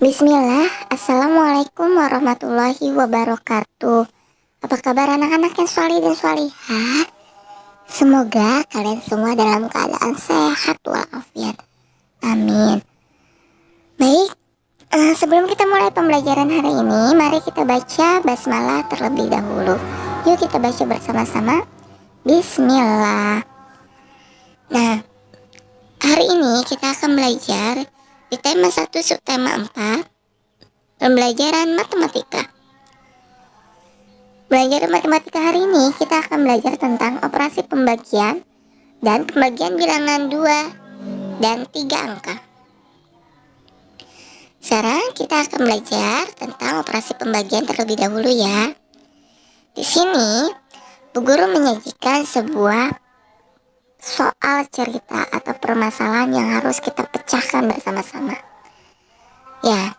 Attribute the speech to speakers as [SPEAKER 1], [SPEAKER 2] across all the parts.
[SPEAKER 1] Bismillah, Assalamualaikum warahmatullahi wabarakatuh. Apa kabar anak-anak yang solih dan solihah? Semoga kalian semua dalam keadaan sehat walafiat. Amin. Baik, sebelum kita mulai pembelajaran hari ini, mari kita baca basmalah terlebih dahulu. Yuk kita baca bersama-sama. Bismillah. Nah, hari ini kita akan belajar di tema 1 subtema 4, pembelajaran matematika. Belajar matematika hari ini kita akan belajar tentang operasi pembagian dan pembagian bilangan 2 dan 3 angka. Sekarang kita akan belajar tentang operasi pembagian terlebih dahulu ya. Di sini, Bu Guru menyajikan sebuah soal cerita atau permasalahan yang harus kita pecahkan bersama-sama. Ya,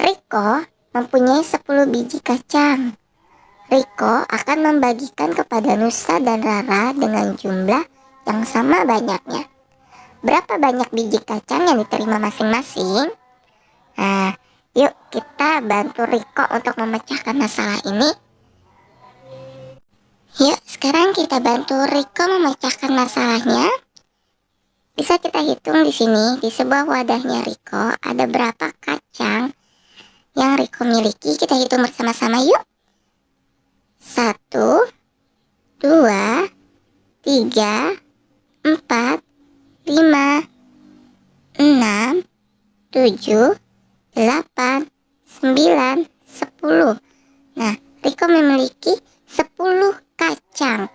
[SPEAKER 1] Riko mempunyai 10 biji kacang. Riko akan membagikan kepada Nusa dan Rara dengan jumlah yang sama banyaknya. Berapa banyak biji kacang yang diterima masing-masing? Nah, yuk kita bantu Riko untuk memecahkan masalah ini. Yuk, sekarang kita bantu Riko memecahkan masalahnya. Bisa kita hitung di sini, di sebuah wadahnya Riko ada berapa kacang yang Riko miliki. Kita hitung bersama-sama yuk. 1, 2, 3, 4, 5, 6, 7, 8, 9, 10. Nah, Riko memiliki 10 kacang.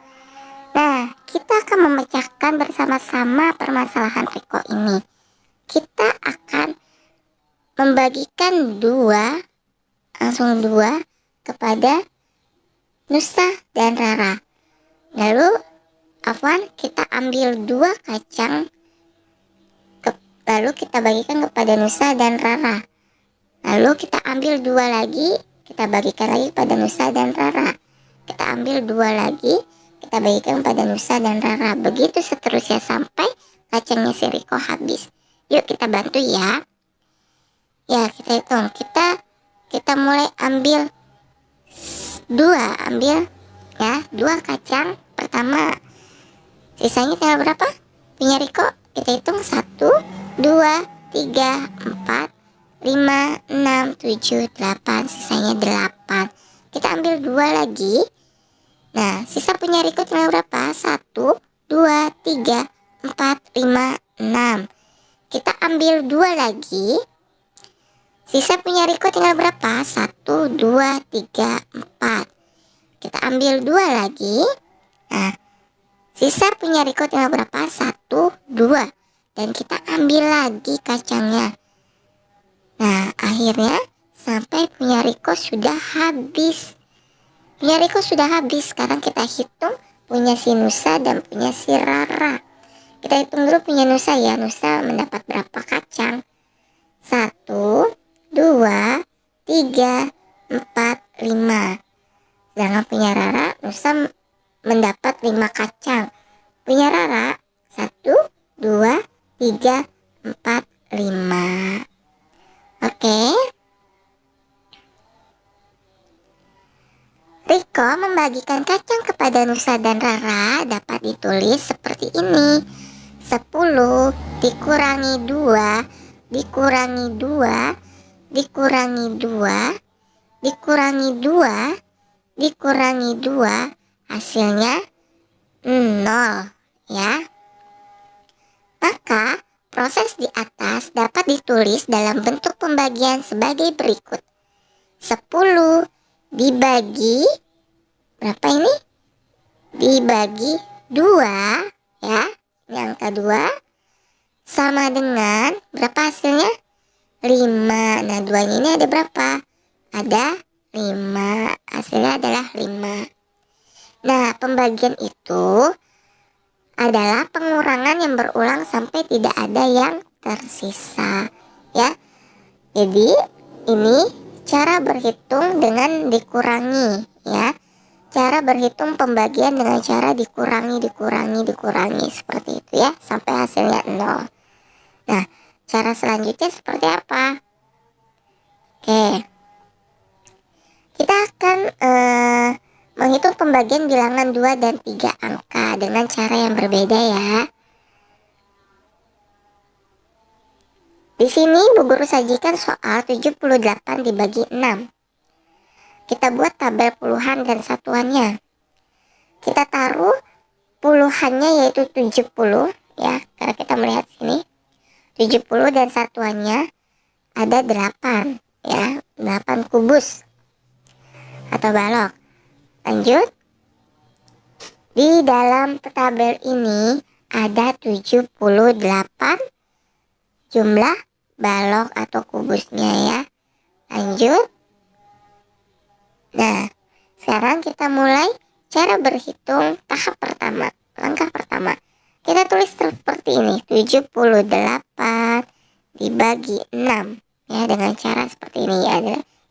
[SPEAKER 1] Nah, kita akan memecahkan bersama-sama permasalahan Riko ini. Kita akan membagikan 2, langsung 2 kepada Nusa dan Rara. Lalu, kita ambil 2 kacang, lalu kita bagikan kepada Nusa dan Rara. Lalu kita ambil 2 lagi, kita bagikan lagi kepada Nusa dan Rara. Kita ambil 2 lagi, kita bagikan kepada Nusa dan Rara. Begitu seterusnya sampai kacangnya si Riko habis. Yuk kita bantu ya. Ya, kita hitung. Kita mulai ambil 2 ya, 2 kacang pertama. Sisanya tinggal berapa? Punya Riko. Kita hitung 1, 2, 3, 4, 5, 6, 7, 8. Sisanya 8. Kita ambil 2 lagi. Nah, sisa punya Riko tinggal berapa? 1, 2, 3, 4, 5, 6. Kita ambil 2 lagi. Sisa punya Riko tinggal berapa? 1, 2, 3, 4. Kita ambil 2 lagi. Nah, sisa punya Riko tinggal berapa? 1, 2. Dan kita ambil lagi kacangnya. Nah, akhirnya sampai punya Riko sudah habis. Punya Riko sudah habis. Sekarang kita hitung punya si Nusa dan punya si Rara. Kita hitung dulu punya Nusa ya. Nusa mendapat berapa kacang? 1, 2, 3, 4, 5. Sedangkan punya Rara, Nusa mendapat 5 kacang. Punya Rara 1, 2, 3, 4, 5. Oke. Riko membagikan kacang kepada Nusa dan Rara dapat ditulis seperti ini. 10 dikurangi 2 dikurangi 2 dikurangi 2 dikurangi 2 dikurangi 2, hasilnya 0 ya. Maka proses di atas dapat ditulis dalam bentuk pembagian sebagai berikut. 10 dibagi berapa ini? Dibagi 2 ya. Ini angka 2 sama dengan berapa hasilnya? 5. Nah, 2-nya ini ada berapa? Ada 5. Hasilnya adalah 5. Nah, pembagian itu adalah pengurangan yang berulang sampai tidak ada yang tersisa ya. Jadi, ini cara berhitung dengan dikurangi ya. Cara berhitung pembagian dengan cara dikurangi seperti itu ya, sampai hasilnya 0. Nah, cara selanjutnya seperti apa? pembagian bilangan 2 dan 3 angka dengan cara yang berbeda ya. Di sini Bu Guru sajikan soal 78 dibagi 6. Kita buat tabel puluhan dan satuannya. Kita taruh puluhannya yaitu 70 ya, karena kita melihat sini 70 dan satuannya ada 8 ya, 8 kubus atau balok. Lanjut. Di dalam tabel ini ada 78 jumlah balok atau kubusnya ya. Lanjut. Nah, sekarang kita mulai cara berhitung tahap pertama. Langkah pertama, kita tulis seperti ini, 78 dibagi 6 ya, dengan cara seperti ini ya.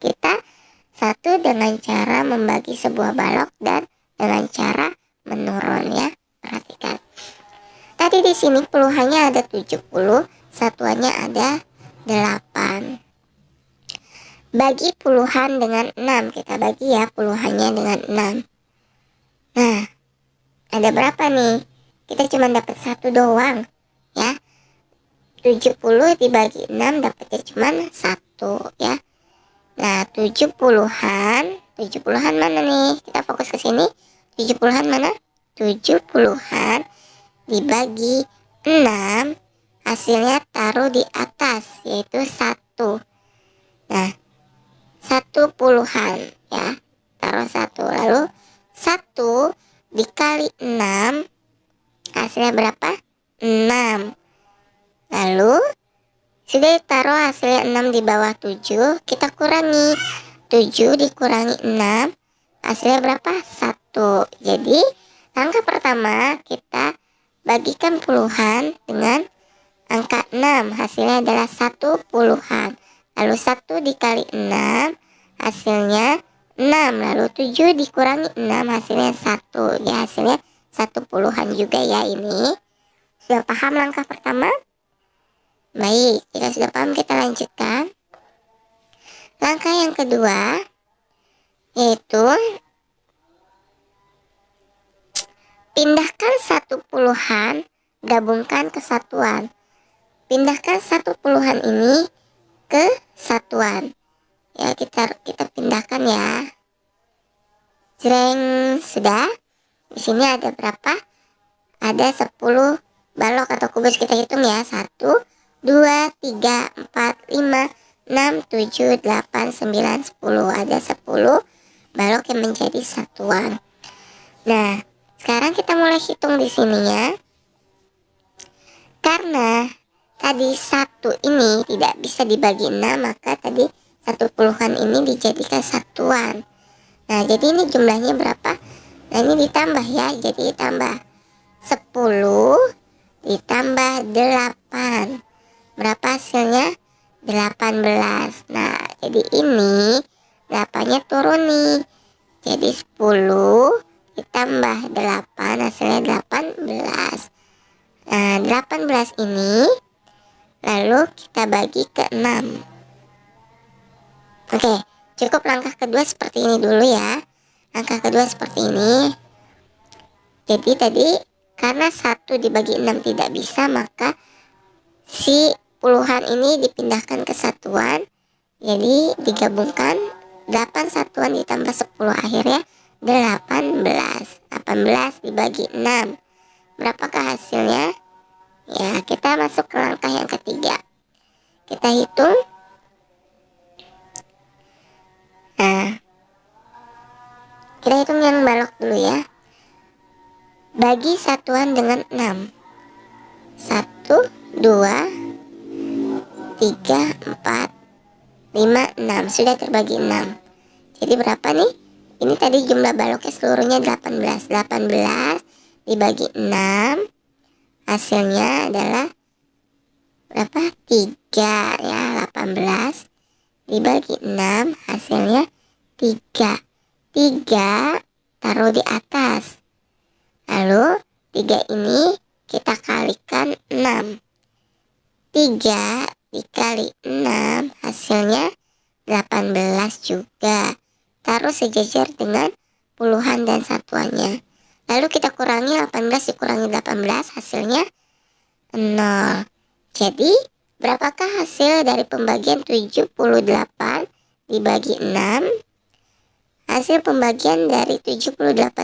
[SPEAKER 1] Kita satu dengan cara membagi sebuah balok dan dengan cara menurun ya. Perhatikan. Tadi di sini puluhannya ada 70, satuannya ada 8. Bagi puluhan dengan 6, kita bagi ya puluhannya dengan 6. Nah, ada berapa nih? Kita cuma dapat satu doang ya. 70 dibagi 6 dapatnya cuma 1 ya. Nah, 70-an mana nih? Kita fokus ke sini. 70-an mana? 70-an dibagi 6, hasilnya taruh di atas yaitu 1. Nah, 10-an ya. Taruh 1. Lalu 1 dikali 6 hasilnya berapa? 6. Lalu sudah taruh hasilnya 6 di bawah 7, kita kurangi 7 dikurangi 6 hasilnya berapa? 1. Jadi langkah pertama kita bagikan puluhan dengan angka 6, hasilnya adalah 10-an. Lalu 1 dikali 6 hasilnya 6, lalu 7 dikurangi 6 hasilnya 1 ya, hasilnya 10-an juga ya. Ini sudah paham langkah pertama? Baik, jika sudah paham kita lanjutkan. Langkah yang kedua yaitu pindahkan 10-an gabungkan ke satuan. Pindahkan 10-an ini ke satuan. Ya, kita pindahkan ya. Jreng, sudah. Di sini ada berapa? Ada 10 balok atau kubus, kita hitung ya. 1 2 3 4 5 6 7 8 9 10. Ada 10 balok yang menjadi satuan. Nah, sekarang kita mulai hitung di sininya. Karena tadi 1 ini tidak bisa dibagi 6, maka tadi 10-an ini dijadikan satuan. Nah, jadi ini jumlahnya berapa? Nah, ini ditambah ya. Jadi tambah 10 ditambah 8. Berapa hasilnya? 18. Nah, jadi ini 8-nya turun nih. Jadi 10 ditambah 8 hasilnya 18. Nah, 18 ini lalu kita bagi ke 6. Oke, cukup langkah kedua seperti ini dulu ya. Langkah kedua seperti ini. Jadi tadi karena 1 dibagi 6 tidak bisa, maka si puluhan ini dipindahkan ke satuan. Jadi digabungkan 8 satuan ditambah 10, akhirnya 18. 18 dibagi 6. Berapakah hasilnya? Ya, kita masuk ke langkah yang ketiga. Kita hitung. Nah, kita hitung yang balok dulu ya. Bagi satuan dengan 6. 1, 2, 3, 4, 5, 6. Sudah terbagi 6. Jadi berapa nih? Ini tadi jumlah baloknya seluruhnya 18. 18 dibagi 6. Hasilnya adalah berapa? 3 ya. 18 dibagi 6 hasilnya 3. 3 taruh di atas. Lalu 3 ini kita kalikan 6. 3 dikali 6 hasilnya 18 juga. Taruh sejajar dengan puluhan dan satuannya. Lalu kita kurangi 18 dikurangi 18, hasilnya 0. Jadi berapakah hasil dari pembagian 78 dibagi 6? Hasil pembagian dari 78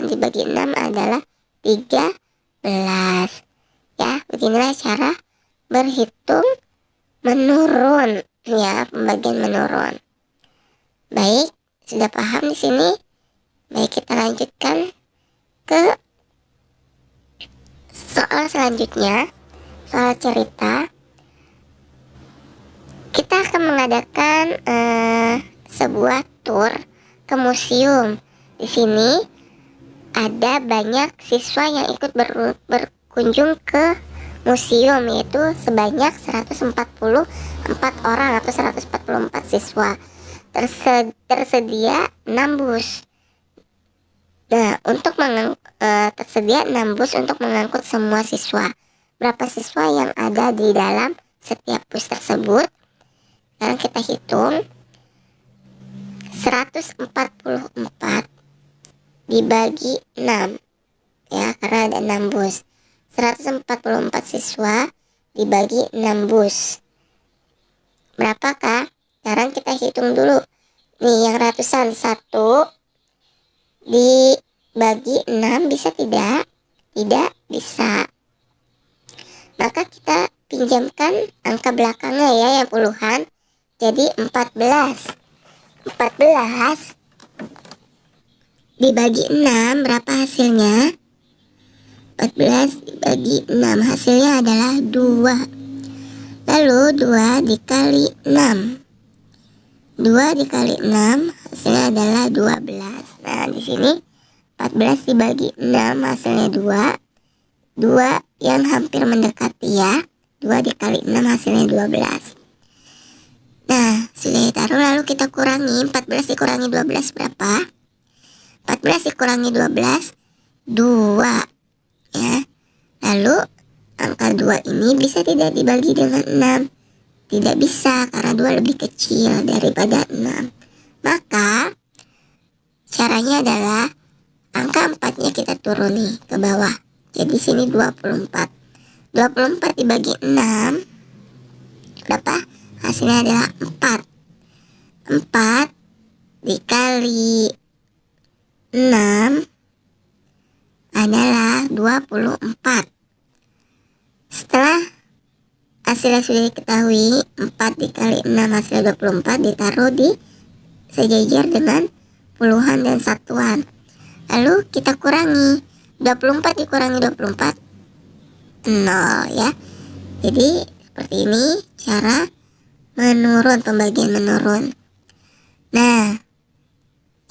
[SPEAKER 1] dibagi 6 adalah 13. Ya, beginilah cara berhitung menurun, ya, pembagian menurun. Baik, sudah paham di sini? Baik, kita lanjutkan ke soal selanjutnya, soal cerita. Kita akan mengadakan sebuah tour ke museum. Di sini ada banyak siswa yang ikut berkunjung ke museum, yaitu sebanyak 144 orang atau 144 siswa. Tersedia 6 bus. Nah, tersedia 6 bus untuk mengangkut semua siswa. Berapa siswa yang ada di dalam setiap bus tersebut? Sekarang kita hitung. 144 dibagi 6, ya, karena ada 6 bus. 144 siswa dibagi 6 bus. Berapakah? Sekarang kita hitung dulu. Nih, yang ratusan, 1 dibagi 6 bisa tidak? Tidak bisa. Maka kita pinjamkan angka belakangnya, ya, yang puluhan. Jadi 14 dibagi 6, berapa hasilnya? 14 dibagi 6, hasilnya adalah 2. Lalu 2 dikali 6. 2 dikali 6 hasilnya adalah 12. Nah, di sini 14 dibagi 6 hasilnya 2. 2 yang hampir mendekati, ya. 2 dikali 6 hasilnya 12. Nah, sudah ditaruh, lalu kita kurangi. 14 dikurangi 12 berapa? 14 dikurangi 12, 2, ya. Lalu angka 2 ini bisa tidak dibagi dengan 6? Tidak bisa, karena 2 lebih kecil daripada 6. Maka caranya adalah angka 4-nya kita turuni ke bawah. Jadi sini 24. 24 dibagi 6 berapa? Hasilnya adalah 4. 4 dikali 6 adalah 24. Setelah hasilnya sudah diketahui, 4 dikali 6 hasilnya 24, ditaruh di sejajar dengan puluhan dan satuan. Lalu kita kurangi. 24 dikurangi 24, 0, ya. Jadi seperti ini cara menurun, pembagian menurun. Nah,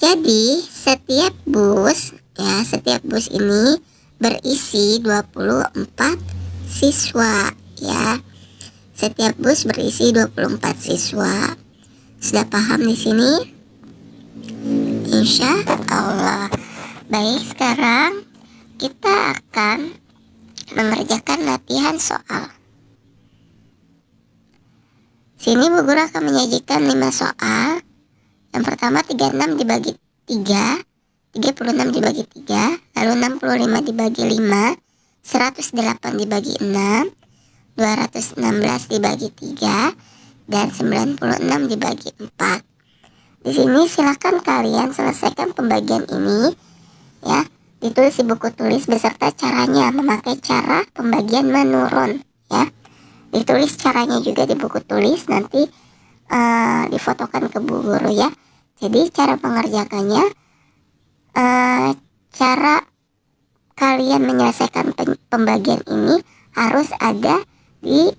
[SPEAKER 1] jadi setiap bus, ya, setiap bus ini berisi 24 siswa, ya. Setiap bus berisi 24 siswa. Sudah paham di sini? Insya Allah. Baik, sekarang kita akan mengerjakan latihan soal. Sini Bu Guru akan menyajikan 5 soal. Yang pertama 36 dibagi 3, 36 dibagi 3, lalu 65 dibagi 5, 108 dibagi 6, 216 dibagi 3, dan 96 dibagi 4. Di sini silakan kalian selesaikan pembagian ini, ya. Ditulis di buku tulis beserta caranya, memakai cara pembagian menurun, ya. Ditulis caranya juga di buku tulis, nanti difotokan ke Bu Guru, ya. Jadi cara mengerjakannya, cara kalian menyelesaikan pembagian ini harus ada di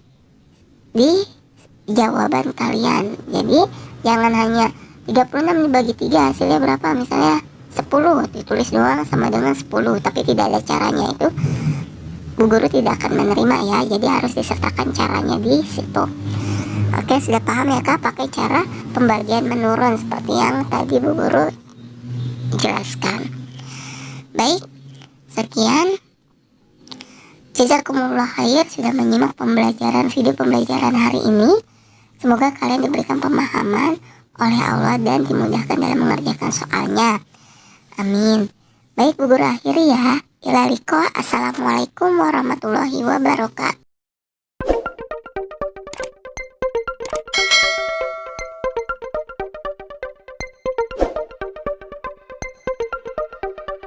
[SPEAKER 1] jawaban kalian. Jadi jangan hanya 36 dibagi 3 hasilnya berapa, misalnya 10, ditulis doang sama dengan 10, tapi tidak ada caranya, itu Bu Guru tidak akan menerima, ya. Jadi harus disertakan caranya di situ. Oke, sudah paham ya Kak, pakai cara pembagian menurun seperti yang tadi Bu Guru jelaskan. Baik, sekian. Jazakumullah khair sudah menyimak video pembelajaran hari ini. Semoga kalian diberikan pemahaman oleh Allah dan dimudahkan dalam mengerjakan soalnya. Amin. Baik, Bu Guru akhiri ya. Ilaliko, Assalamualaikum warahmatullahi wabarakatuh.